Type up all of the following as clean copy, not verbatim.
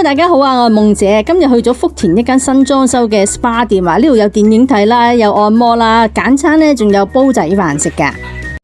大家好啊，我係夢姐，今日去咗福田一間新裝修嘅 SPA 店啊，呢度有電影睇啦，有按摩啦，簡餐呢仲有煲仔飯食噶。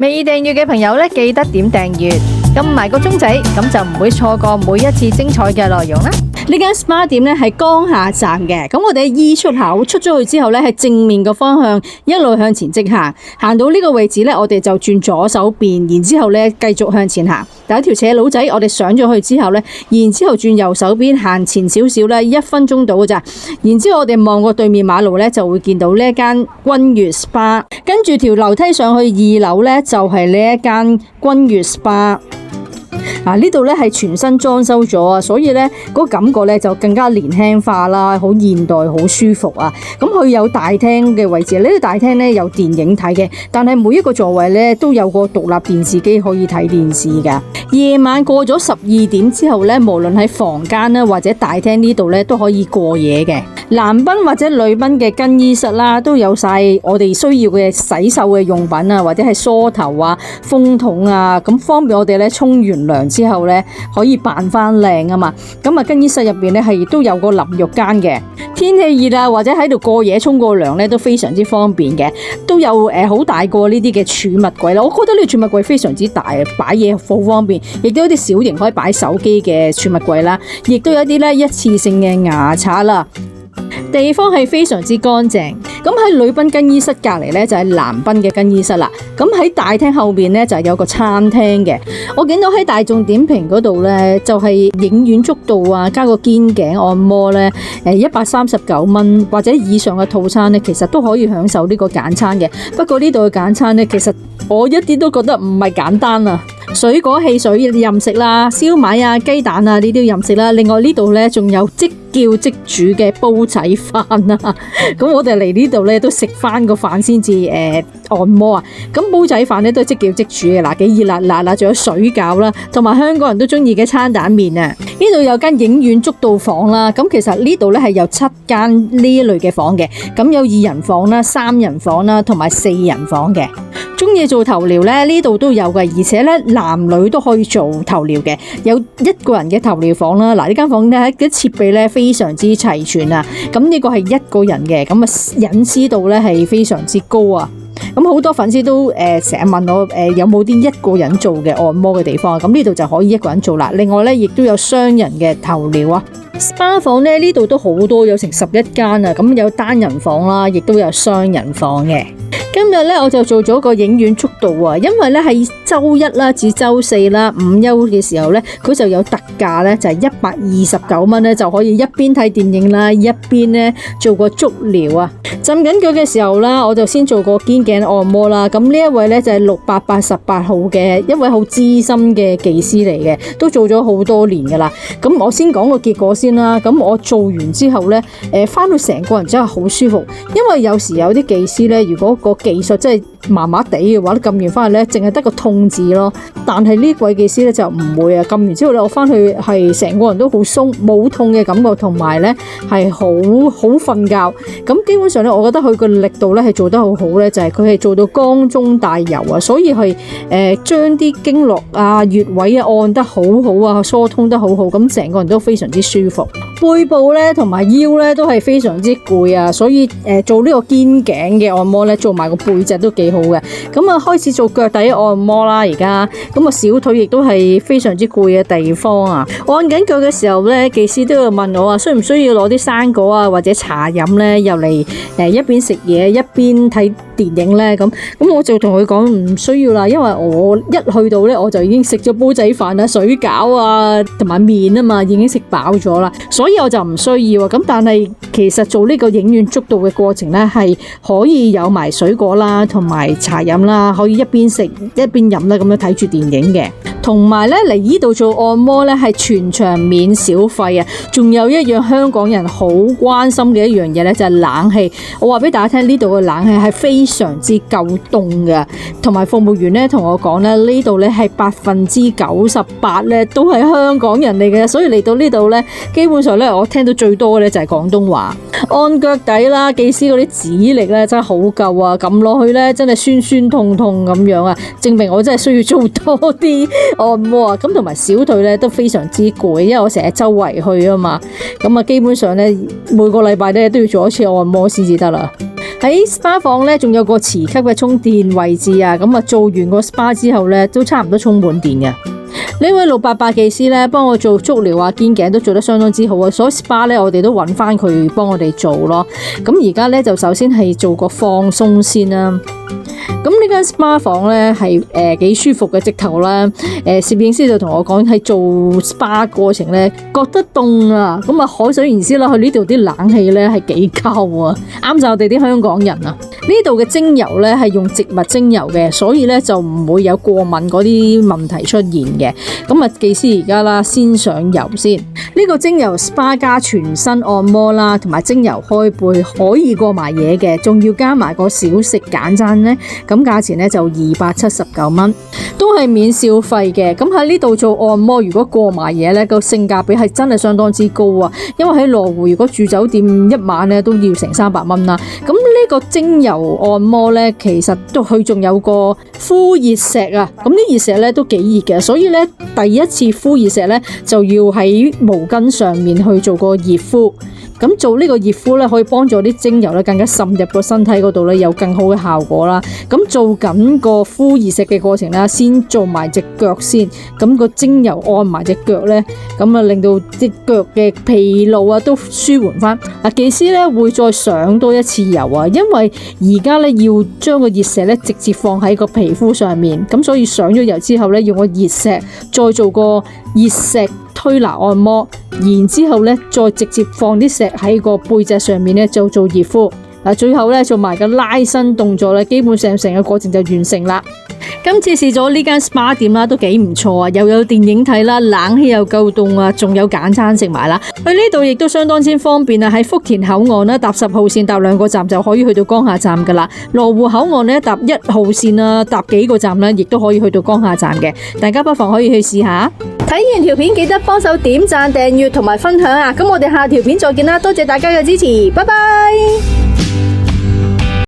未訂閱嘅朋友呢，記得點訂閱，撳埋個鐘仔，咁就唔會錯過每一次精彩嘅內容啦。呢間 SPA 店呢係江夏站嘅，咁我哋喺 E 出口出咗去之後呢，係正面嘅方向一路向前直行，行到呢個位置呢，我哋就轉左手邊，然之後呢繼續向前行。有一條斜路仔，我哋上咗去之後呢，然之後轉右手邊行前少少呢，1分鐘到嘅咋。然之後我哋望過對面馬路呢，就會見到呢一間君悦 SPA， 跟住條樓梯上去2樓呢，就係呢一間君悦 SPA。呢度咧係全新裝修咗啊，所以咧嗰個感覺咧就更加年輕化啦，好現代，好舒服啊！咁佢有大廳嘅位置，呢個大廳咧有電影睇嘅，但係每一個座位咧都有個獨立電視機可以睇電視噶。夜晚過咗12點之後咧，無論喺房間啦或者大廳呢度咧都可以過夜嘅。男賓或者女賓嘅更衣室啦，都有晒我哋需要嘅洗手嘅用品啊，或者係梳頭啊、風筒啊，咁方便我哋咧沖完涼之後咧可以扮翻靚啊嘛。咁啊，更衣室入邊咧係都有個淋浴間嘅。天氣熱啊，或者喺度過夜沖個涼咧都非常之方便嘅。都有好大個呢啲嘅儲物櫃啦，我覺得呢個儲物櫃非常之大，擺嘢好方便。亦都有啲小型可以擺手機嘅儲物櫃啦，亦都有啲咧一次性嘅牙刷啦。地方係非常之乾淨，咁喺女賓更衣室隔籬呢，就係男賓嘅更衣室啦。咁喺大廳後面呢，就係有個餐廳嘅。我見到喺大眾點評嗰度呢，就係影院足道啊，加個肩頸按摩呢，139蚊或者以上嘅套餐呢，其實都可以享受呢個簡餐嘅。不過呢度嘅簡餐呢，其實我一啲都覺得唔係簡單啊。水果汽水任食啦，燒賣啊、雞蛋啊呢啲任食啦。另外呢度呢，仲有即叫即煮嘅煲仔飯啦。咁我哋嚟呢度呢，都食翻個飯先至按摩啊。咁煲仔飯呢，都係即叫即煮嘅，嗱幾熱辣辣啦，仲有水餃啦，同埋香港人都中意嘅餐蛋麵啊。呢度有間影院足道房啦。咁其實呢度呢，係有7間呢一類嘅房嘅。咁有2人房啦、3人房啦，同埋4人房嘅。中意做頭療呢，呢度都有嘅，而且呢，男女都可以做頭療嘅，有1個人嘅頭療房啦。嗱，呢間房呢，啲設備呢非常之齊全啊。咁呢個係1個人嘅，咁啊隱私度呢係非常之高啊。咁好多粉絲都成日問我有冇啲1個人做嘅按摩嘅地方，咁呢度就可以1個人做啦。另外呢，亦都有雙人嘅頭療啊。SPA 房呢，呢度都好多，有成11間啊。咁有單人房啦，亦都有雙人房嘅。今日咧我就做咗個影院速度啊，因為咧係周1啦至周4啦午休嘅時候咧，佢就有特價咧，就係129蚊咧就可以一邊睇電影啦，一邊咧做個足療啊。浸緊腳嘅時候啦，我就先做個肩頸按摩啦。咁呢一位咧就係688號嘅一位好資深嘅技師嚟嘅，都做咗好多年噶啦。咁我先講個結果先啦。咁我做完之後咧，翻到成個人真係好舒服，因為有時有啲技師咧，如果個技術真係麻麻地嘅話，撳完翻去咧，淨係得個痛字咯。但係呢位技師咧就唔會啊，撳完之後咧，我翻去係成個人都好鬆，冇痛嘅感覺，同埋咧係好瞓覺。咁基本上咧，我覺得佢個力度咧係做得好好咧，就係佢係做到江中大游啊，所以係將啲經絡啊、穴位啊按得好好啊，疏通得好好，咁成個人都非常之舒服。背部咧同埋腰咧都係非常之攰啊，所以做呢個肩頸嘅按摩咧，做埋個背脊都幾好嘅。咁啊開始做腳底按摩啦，而家咁啊小腿亦都係非常之攰嘅地方啊。按緊腳嘅時候咧，技師都要問我啊，需唔需要攞啲生果啊或者茶飲咧，又嚟一邊食嘢一邊睇電影咧？咁我就同佢講唔需要啦，因為我一去到咧我就已經食咗煲仔飯啊、水餃啊同埋麵啊嘛，已經食飽咗啦，所以我就唔需要啊。咁但係其實做呢個影院足道嘅過程咧，係可以有埋水果啦同埋茶飲啦，可以一邊食一邊飲啦，咁樣睇住電影嘅。同埋咧嚟呢度做按摩咧係全場免小費啊！仲有一樣香港人好關心嘅一樣嘢咧，就係冷氣。我話俾大家聽，呢度嘅冷氣係非常之夠凍嘅，同埋服務員咧同我講咧，呢度咧係98%咧都係香港人嚟嘅，所以嚟到呢度咧，基本上咧我聽到最多嘅咧就係廣東話。按腳底啦，技師嗰啲指力咧真係好夠啊，撳落去咧真係酸酸痛痛咁樣啊，證明我真係需要做多啲按摩啊。咁同埋小腿咧都非常之攰，因為我成日周圍去啊嘛，咁啊基本上咧每個禮拜咧都要做一次按摩先至得啦。喺 SPA 房咧仲有個磁吸嘅充電位置啊，咁啊做完個 SPA 之後咧都差唔多充滿電嘅。呢位688技師咧幫我做足療啊，肩頸都做得相當之好啊，所以 SPA 咧我哋都揾翻佢幫我哋做咯。咁而家咧就首先係做個放鬆先啦。咁呢間 SPA 房咧係幾舒服嘅，直頭啦。攝影師就同我講喺做 SPA 過程咧覺得凍啊，咁啊可想而知啦，佢呢度啲冷氣咧係幾夠啊，啱晒我哋啲香港人啊。呢度嘅精油咧係用植物精油嘅，所以咧就唔會有過敏嗰啲問題出現嘅。咁啊，技師而家啦先上油先，呢個精油 SPA 加全身按摩啦，同埋精油開背可以過埋嘢嘅，仲要加埋個小食簡餐咧，咁價錢咧就279蚊，都係免小費嘅。咁喺呢度做按摩，如果過埋嘢咧，個性價比係真係相當之高啊！因為喺羅湖如果住酒店一晚咧都要成300蚊啦。咁呢個精油按摩咧，其實都佢仲有個敷熱石啊，咁啲熱石咧都幾熱嘅，所以咧第一次敷熱石咧就要喺毛巾上面去做個熱敷。咁做呢個熱敷咧，可以幫助啲精油咧更加滲入個身體嗰度咧，有更好嘅效果啦。咁做緊個敷熱石嘅過程啦，先做埋隻腳先。咁個精油按埋隻腳咧，咁啊令到隻腳嘅疲勞啊都舒緩翻。技師咧會再上多一次油啊，因為而家咧要將個熱石咧直接放喺個皮膚上面，咁所以上咗油之後咧，用個熱石再做個熱石推拿按摩，然之後咧再直接放啲石喺個背脊上面咧就做熱敷。最後咧做埋個拉伸動作咧，基本上成個過程就完成啦。今次試咗呢間 SPA 店啦，都幾唔錯啊，又有電影睇啦，冷氣又夠凍啊，仲有簡餐食埋啦。去呢度亦都相當之方便啊，喺福田口岸啦，搭10號線搭2個站就可以去到江夏站噶啦。羅湖口岸咧搭1號線啦，搭幾個站咧，亦都可以去到江夏站嘅。大家不妨可以去試下。睇完條片記得幫手點讚、訂閱同埋分享啊！咁我哋下條片再見啦，多謝大家嘅支持，拜拜。